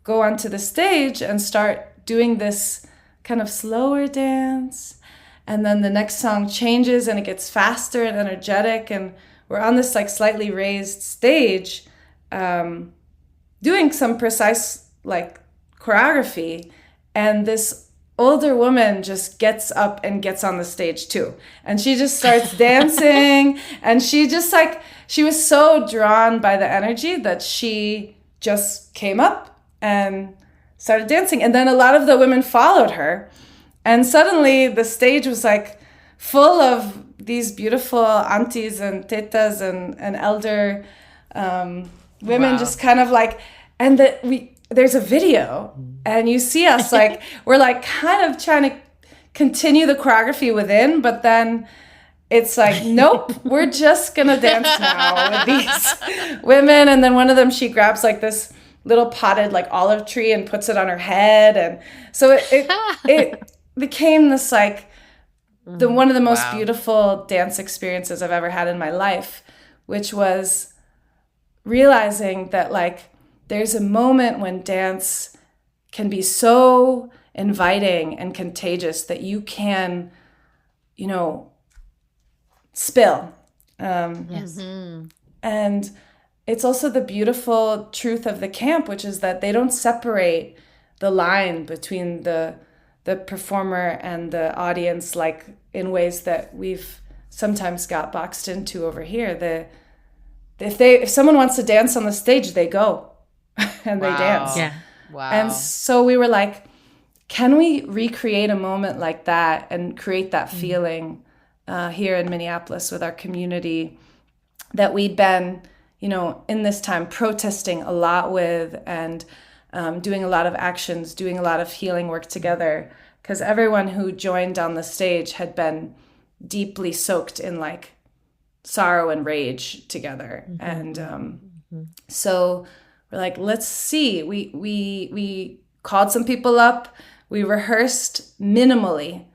go onto the stage and start doing this kind of slower dance. And then the next song changes and it gets faster and energetic. And we're on this like slightly raised stage doing some precise like choreography, and this older woman just gets up and gets on the stage too, and she just starts dancing, and she was so drawn by the energy that she just came up and started dancing. And then a lot of the women followed her, and suddenly the stage was like full of these beautiful aunties and tetas and elder women. Wow. Just kind of like, and there's a video, and you see us like we're like kind of trying to continue the choreography within, but then it's like, nope, we're just gonna dance now with these women. And then one of them, she grabs like this little potted like olive tree and puts it on her head, and so it became this like one of the most beautiful dance experiences I've ever had in my life, which was realizing that like there's a moment when dance can be so inviting and contagious that you can, spill. Yes. And it's also the beautiful truth of the camp, which is that they don't separate the line between the performer and the audience like in ways that we've sometimes got boxed into over here. If someone wants to dance on the stage, they go. And they dance. Yeah. Wow. And so we were like, can we recreate a moment like that and create that feeling here in Minneapolis with our community that we'd been, in this time protesting a lot with, and doing a lot of actions, doing a lot of healing work together, because everyone who joined on the stage had been deeply soaked in like sorrow and rage together. And so we're like, let's see. We called some people up. We rehearsed minimally.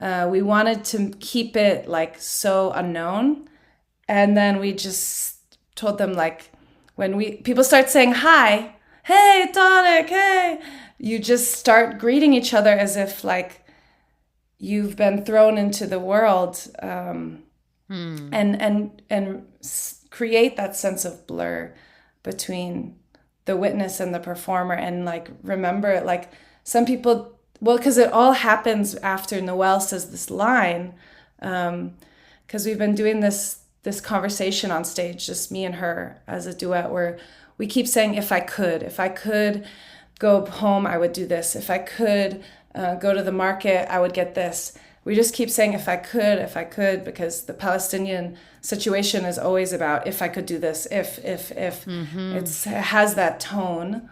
We wanted to keep it like so unknown. And then we just told them like, when people start saying hi, hey, Tonic, hey, you just start greeting each other as if like you've been thrown into the world, and create that sense of blur between the witness and the performer. And like remember, like some people, because it all happens after Noelle says this line, because we've been doing this conversation on stage, just me and her as a duet, where we keep saying, if I could go home, I would do this. If I could go to the market, I would get this. We just keep saying, if I could, because the Palestinian situation is always about, if I could do this, if. It has that tone.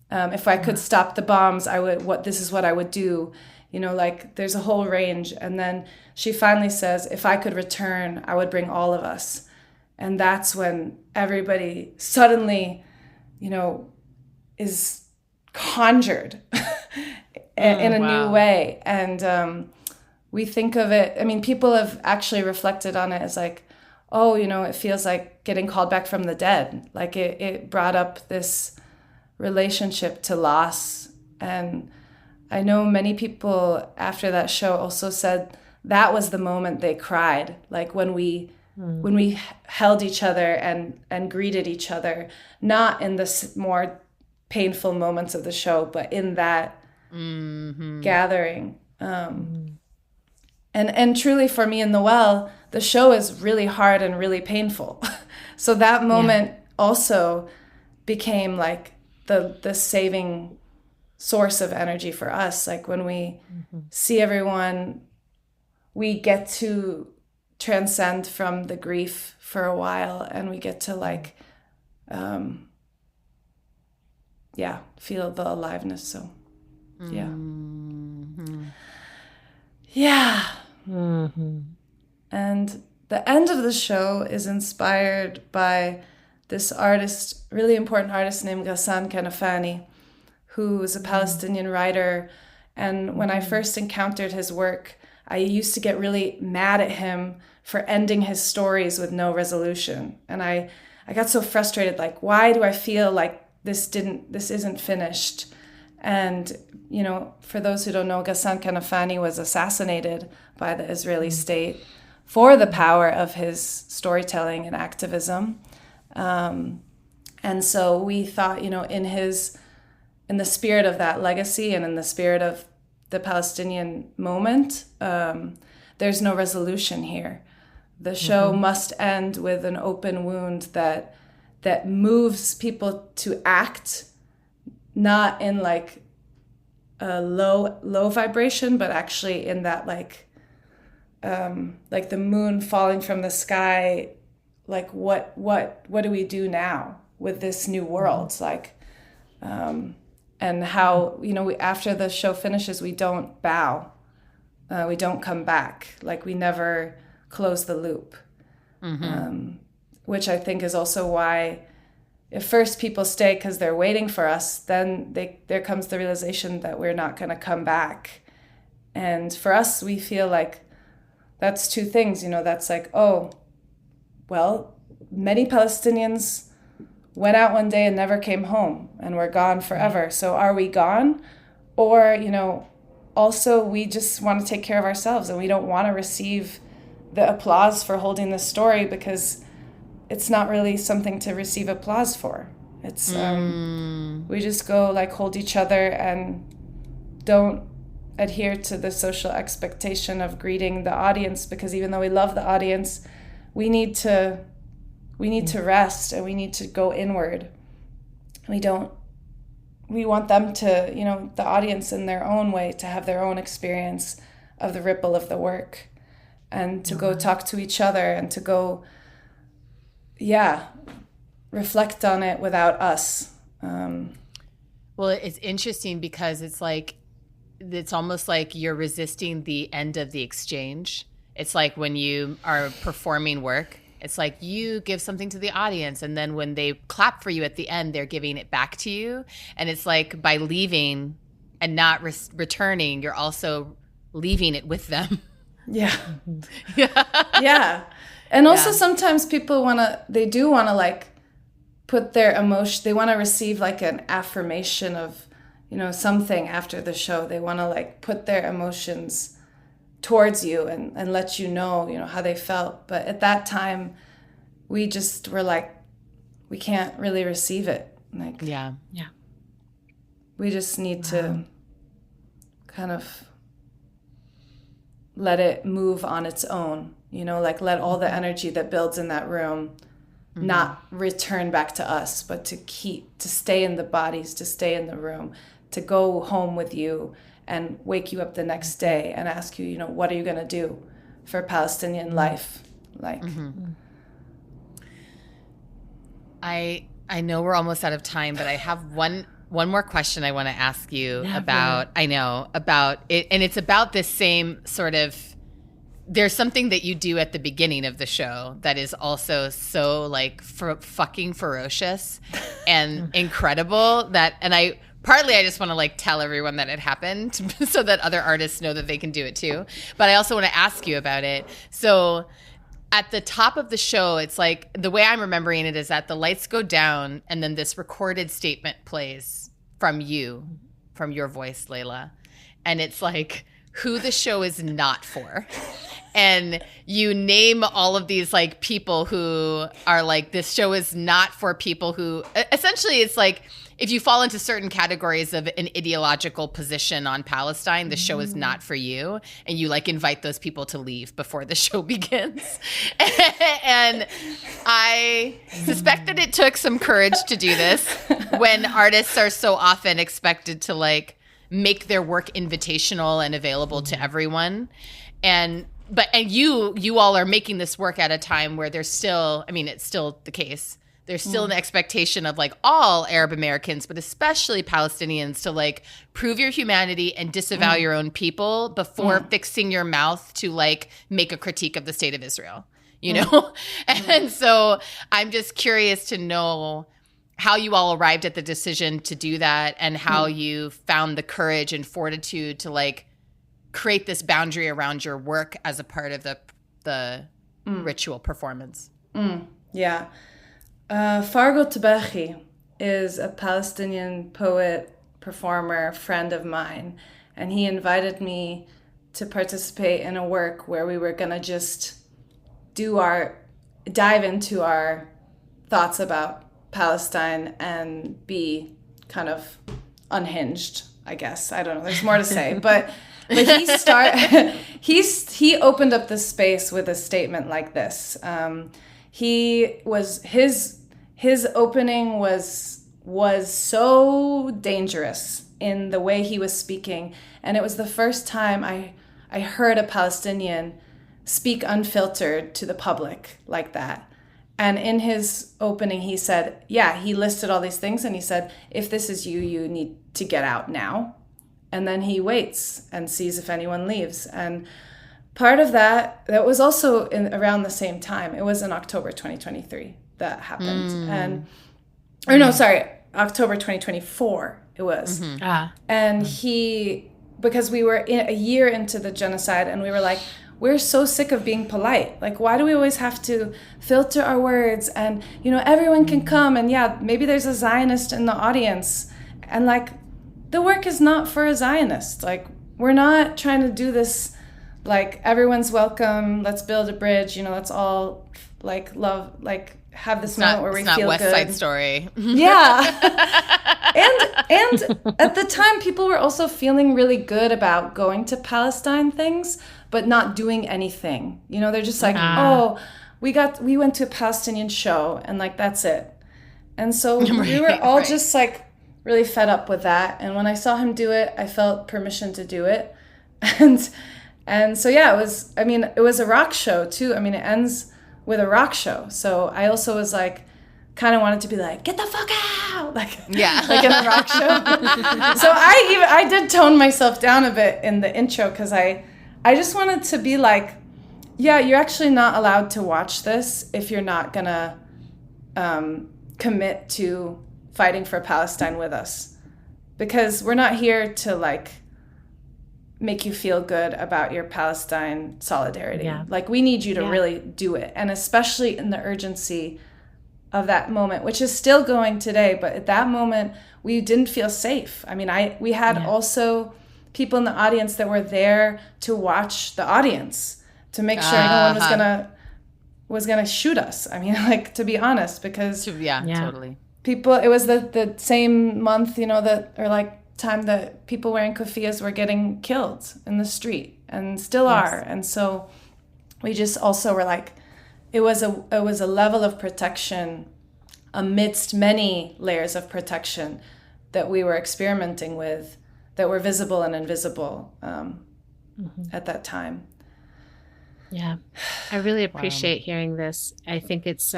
If I could stop the bombs, I would, this is what I would do. Like there's a whole range. And then she finally says, if I could return, I would bring all of us. And that's when everybody suddenly, is conjured in a new way. And we think of it, people have actually reflected on it as like, oh, it feels like getting called back from the dead. Like it brought up this relationship to loss. And I know many people after that show also said that was the moment they cried, like when we held each other and greeted each other, not in the more painful moments of the show, but in that gathering. And truly for me and Noelle, the show is really hard and really painful. So that moment also became like the saving source of energy for us. Like when we see everyone, we get to transcend from the grief for a while, and we get to like feel the aliveness. So, yeah. Mm-hmm. Yeah. Mm-hmm. And the end of the show is inspired by this artist, really important artist named Ghassan Kanafani, who was a Palestinian writer. And when I first encountered his work, I used to get really mad at him for ending his stories with no resolution. And I got so frustrated, like, why do I feel like this isn't finished? And, you know, for those who don't know, Ghassan Kanafani was assassinated by the Israeli state for the power of his storytelling and activism. And so we thought, you know, in the spirit of that legacy and in the spirit of the Palestinian moment, there's no resolution here. The show must end with an open wound that moves people to act, not in like a low vibration, but actually in that like the moon falling from the sky. Like what do we do now with this new world? Like, and how, you know, after the show finishes, we don't bow, we don't come back. Like we never close the loop, which I think is also why if first people stay because they're waiting for us, then there comes the realization that we're not going to come back. And for us, we feel like that's two things, you know, that's like, oh, well, many Palestinians went out one day and never came home and we're gone forever. So are we gone? Or, you know, also we just want to take care of ourselves and we don't want to receive the applause for holding this story because it's not really something to receive applause for. It's, we just go like hold each other and don't adhere to the social expectation of greeting the audience, because even though we love the audience, we need to rest and we need to go inward. We want them to, you know, the audience in their own way to have their own experience of the ripple of the work and to go talk to each other and to go, reflect on it without us. Well, it's interesting because it's almost like you're resisting the end of the exchange. It's like when you are performing work, it's like you give something to the audience, and then when they clap for you at the end, they're giving it back to you. And it's like by leaving and not returning, you're also leaving it with them. Yeah. Yeah. And also sometimes people they do want to like put their emotion, they want to receive like an affirmation of, you know, something after the show. They want to like put their emotions towards you and let you know how they felt. But at that time, we just were like, we can't really receive it. Like, yeah. We just need to kind of let it move on its own, like let all the energy that builds in that room not return back to us, but to stay in the bodies, to stay in the room, to go home with you and wake you up the next day and ask you, what are you going to do for Palestinian life? Like, I know we're almost out of time, but I have one more question I want to ask you about it. And it's about this same sort of, there's something that you do at the beginning of the show that is also so like fucking ferocious and incredible and I just want to like tell everyone that it happened so that other artists know that they can do it too. But I also want to ask you about it. So at the top of the show, it's like the way I'm remembering it is that the lights go down and then this recorded statement plays from your voice, Leila. And it's like who the show is not for. And you name all of these like people who are like, this show is not for people who essentially it's like, if you fall into certain categories of an ideological position on Palestine, the show is not for you. And you like invite those people to leave before the show begins. And I suspect that it took some courage to do this when artists are so often expected to like make their work invitational and available to everyone. And you all are making this work at a time where there's still, it's still the case there's still an expectation of like all Arab Americans, but especially Palestinians, to like prove your humanity and disavow your own people before fixing your mouth to like make a critique of the state of Israel, you know? And so I'm just curious to know how you all arrived at the decision to do that, and how you found the courage and fortitude to like create this boundary around your work as a part of the ritual performance. Yeah. Fargo Tabechi is a Palestinian poet, performer, friend of mine, and he invited me to participate in a work where we were going to just dive into our thoughts about Palestine and be kind of unhinged, I guess. I don't know. There's more to say, but he opened up the space with a statement like this. His opening was so dangerous in the way he was speaking, and it was the first time I heard a Palestinian speak unfiltered to the public like that. And in his opening, he said, he listed all these things, and he said, if this is you, you need to get out now. And then he waits and sees if anyone leaves. And part of that was also around the same time. It was in October 2023 that happened. October 2024 it was. And because we were a year into the genocide, and we were like, we're so sick of being polite. Like, why do we always have to filter our words? And, everyone can come, and maybe there's a Zionist in the audience. And like, the work is not for a Zionist. Like, we're not trying to do this, like, everyone's welcome, let's build a bridge, let's all like love, like have this moment where we feel good. It's not West Side Story. Yeah. and at the time, people were also feeling really good about going to Palestine things, but not doing anything. They're just like, we went to a Palestinian show, and like, that's it. And so we were all just like really fed up with that. And when I saw him do it, I felt permission to do it. And so, it was a rock show too. I mean, it ends with a rock show. So I also was like, kind of wanted to be like, get the fuck out, like in a rock show. So I did tone myself down a bit in the intro, because I just wanted to be like, you're actually not allowed to watch this if you're not gonna commit to fighting for Palestine with us, because we're not here to like make you feel good about your Palestine solidarity. Yeah. Like, we need you to really do it. And especially in the urgency of that moment, which is still going today. But at that moment, we didn't feel safe. I mean, we had also people in the audience that were there to watch the audience, to make sure no one was gonna shoot us. I mean, like, to be honest, because totally. People, it was the same month, time that people wearing keffiyehs were getting killed in the street, and still are. And so we just also were like, it was a level of protection amidst many layers of protection that we were experimenting with, that were visible and invisible at that time. Yeah, I really appreciate hearing this. I think it's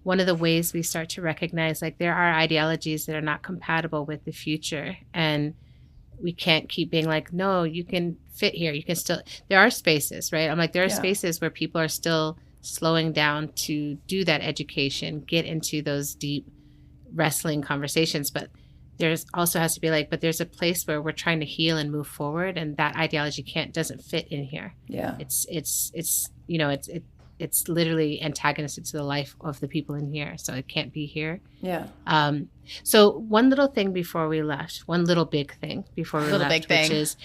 one of the ways we start to recognize, like, there are ideologies that are not compatible with the future, and we can't keep being like, no, you can fit here. You can still, there are spaces, right? I'm like, there are spaces where people are still slowing down to do that education, get into those deep wrestling conversations. But there's also has to be like, but there's a place where we're trying to heal and move forward, and that ideology doesn't fit in here. Yeah. It's literally antagonistic to the life of the people in here, so it can't be here. Yeah. So one little thing before we left, one little big thing before we left, which is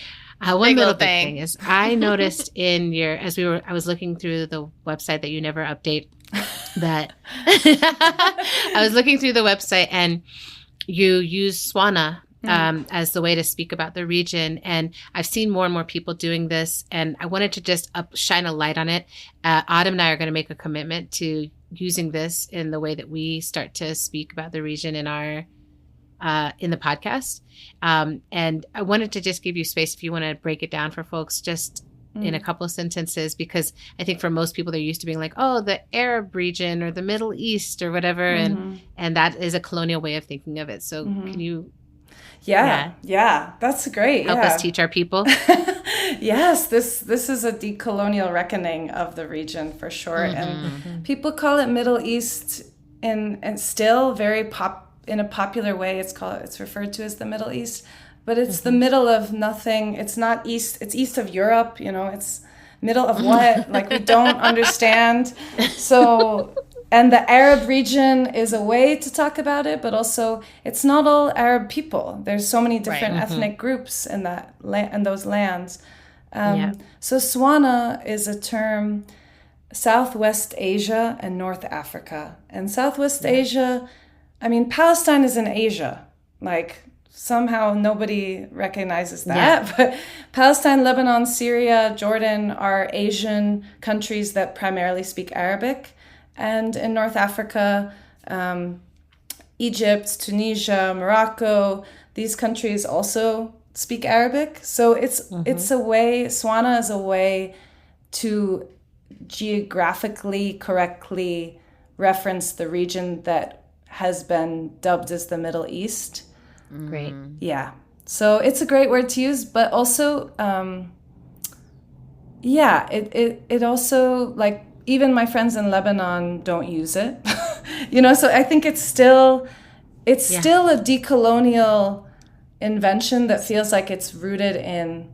one little big thing is, I noticed in your, I was looking through the website that you never update, that I was looking through the website, and you use Swana as the way to speak about the region. And I've seen more and more people doing this, and I wanted to just shine a light on it. Autumn and I are going to make a commitment to using this in the way that we start to speak about the region in our in the podcast. And I wanted to just give you space, if you want to break it down for folks, just in a couple of sentences, because I think for most people they're used to being like, oh, the Arab region or the Middle East or whatever, and that is a colonial way of thinking of it. So can you Yeah, that's great. help us teach our people? Yes, this is a decolonial reckoning of the region for sure. And people call it Middle East and still very in a popular way. It's referred to as the Middle East, but it's the middle of nothing. It's not east. It's east of Europe. It's middle of what? Like, we don't understand. So, and the Arab region is a way to talk about it, but also it's not all Arab people. There's so many different ethnic groups in those lands. So Swana is a term, Southwest Asia and North Africa. And Southwest Asia, I mean, Palestine is in Asia. Like, somehow nobody recognizes that. But Palestine, Lebanon, Syria, Jordan are Asian countries that primarily speak Arabic. And in North Africa, Egypt, Tunisia, Morocco, these countries also speak Arabic. So it's a way, Swana is a way to geographically correctly reference the region that has been dubbed as the Middle East. Great. Yeah. So it's a great word to use, but also, it also, like, even my friends in Lebanon don't use it. So I think it's still a decolonial invention that feels like it's rooted in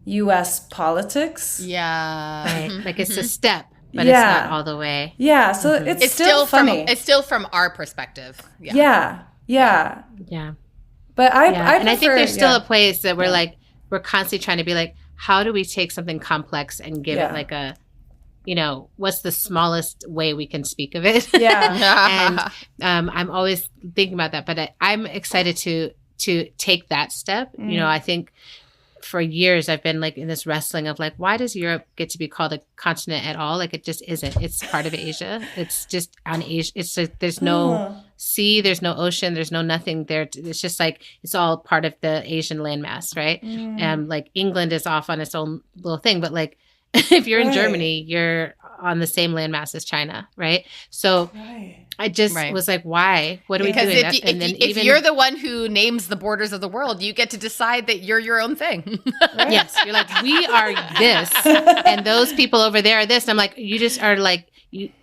U.S. politics. Yeah. Right. Like, it's a step, but it's not all the way. Yeah. So it's still funny. It's still from our perspective. Yeah. But and I think there's still a place that we're constantly trying to be like, how do we take something complex and give it like a, what's the smallest way we can speak of it? Yeah. And I'm always thinking about that, but I'm excited to take that step. I think for years I've been like in this wrestling of like, why does Europe get to be called a continent at all? Like, it just isn't. It's part of Asia. It's just on Asia. It's like, there's no sea, there's no ocean, there's no nothing there. It's just like, it's all part of the Asian landmass, right? Like, England is off on its own little thing, but like, if you're in Germany, you're on the same landmass as China, right? So I just was like, why? What are we doing? If you're the one who names the borders of the world, you get to decide that you're your own thing. Yes. You're like, we are this, and those people over there are this. And I'm like, you just are like,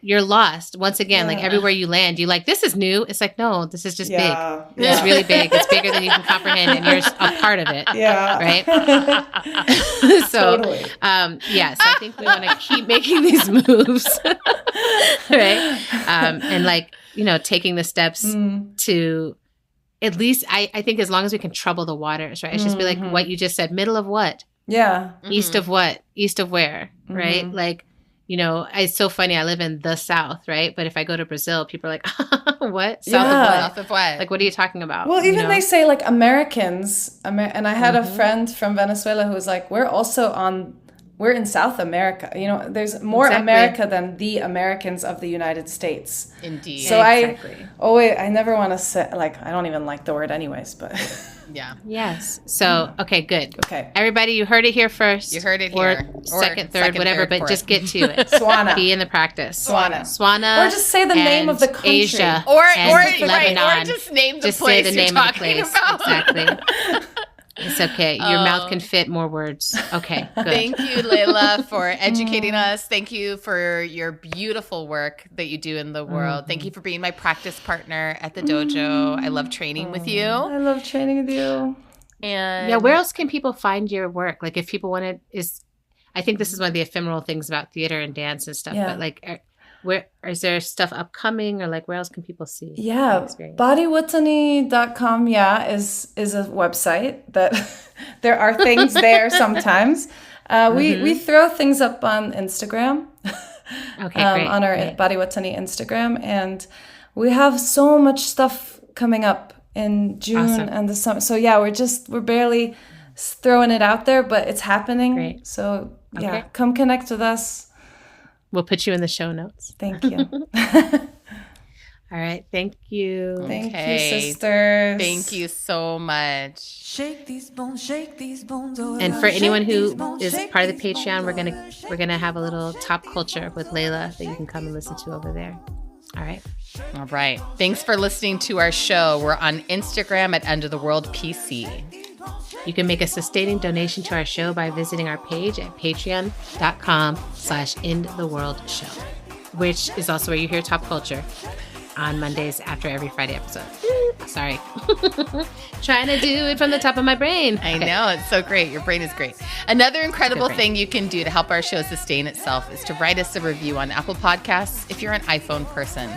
you're lost. Once again, like, everywhere you land, you like, this is new. It's like, no, this is just big. It's really big. It's bigger than you can comprehend, and you're a part of it. Right? So, totally. so I think we want to keep making these moves. Right? And like, taking the steps to, at least, I think as long as we can trouble the waters, right? It's just be like what you just said, middle of what? Yeah. East of what? East of where? Right? Like, it's so funny. I live in the South, right? But if I go to Brazil, people are like, what? South of what? South of what? Like, what are you talking about? Well, even they say like Americans, and I had a friend from Venezuela who was like, we're in South America. There's more America than the Americans of the United States. Indeed. So I never want to say, like, I don't even like the word anyways, but. Yeah. Yes. So, okay, good. Okay. Everybody, you heard it here first. You heard it here. Or second, third, whatever, but just get to it. Swana. Be in the practice. Swana. Or just say the name of the country. Asia. Or Lebanon. Or just name the just place say the you're name of the talking place. about. Exactly. It's okay. Your mouth can fit more words. Okay, good. Thank you, Leila, for educating us. Thank you for your beautiful work that you do in the world. Thank you for being my practice partner at the dojo. I love training with you. I love training with you. And where else can people find your work? Like, if people want to, I think this is one of the ephemeral things about theater and dance and stuff. But like, where is there stuff upcoming, or like, where else can people see? Yeah, bodywatani.com. Is a website that there are things there sometimes. We throw things up on Instagram. Okay, great. On our Body Watani Instagram, and we have so much stuff coming up in June and the summer. So we're barely throwing it out there, but it's happening. Great. So come connect with us. We'll put you in the show notes. Thank you. All right. Thank you. Thank you, sisters. Thank you so much. Shake these bones, shake these bones. Oh, And for anyone who is part of the Patreon, we're gonna have a little top culture with Leila that you can come and listen to over there. All right. All right. Thanks for listening to our show. We're on Instagram at End of the World PC. You can make a sustaining donation to our show by visiting our page at patreon.com/endtheworldshow, which is also where you hear Top Culture on Mondays after every Friday episode. Sorry. Trying to do it from the top of my brain. I know. It's so great. Your brain is great. Another incredible thing you can do to help our show sustain itself is to write us a review on Apple Podcasts if you're an iPhone person.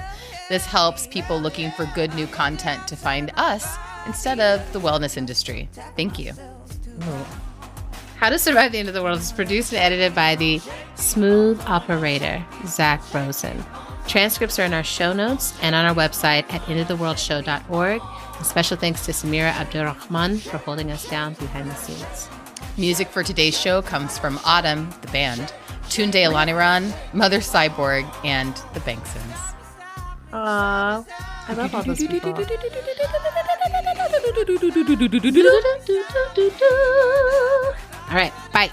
This helps people looking for good new content to find us instead of the wellness industry. Thank you. How to Survive the End of the World is produced and edited by the smooth operator, Zach Rosen. Transcripts are in our show notes and on our website at endoftheworldshow.org. And special thanks to Samira Abdurrahman for holding us down behind the scenes. Music for today's show comes from Autumn, the band, Tunde Alaniran, Mother Cyborg, and the Banksons. Aww, I love all those people. All right, bye.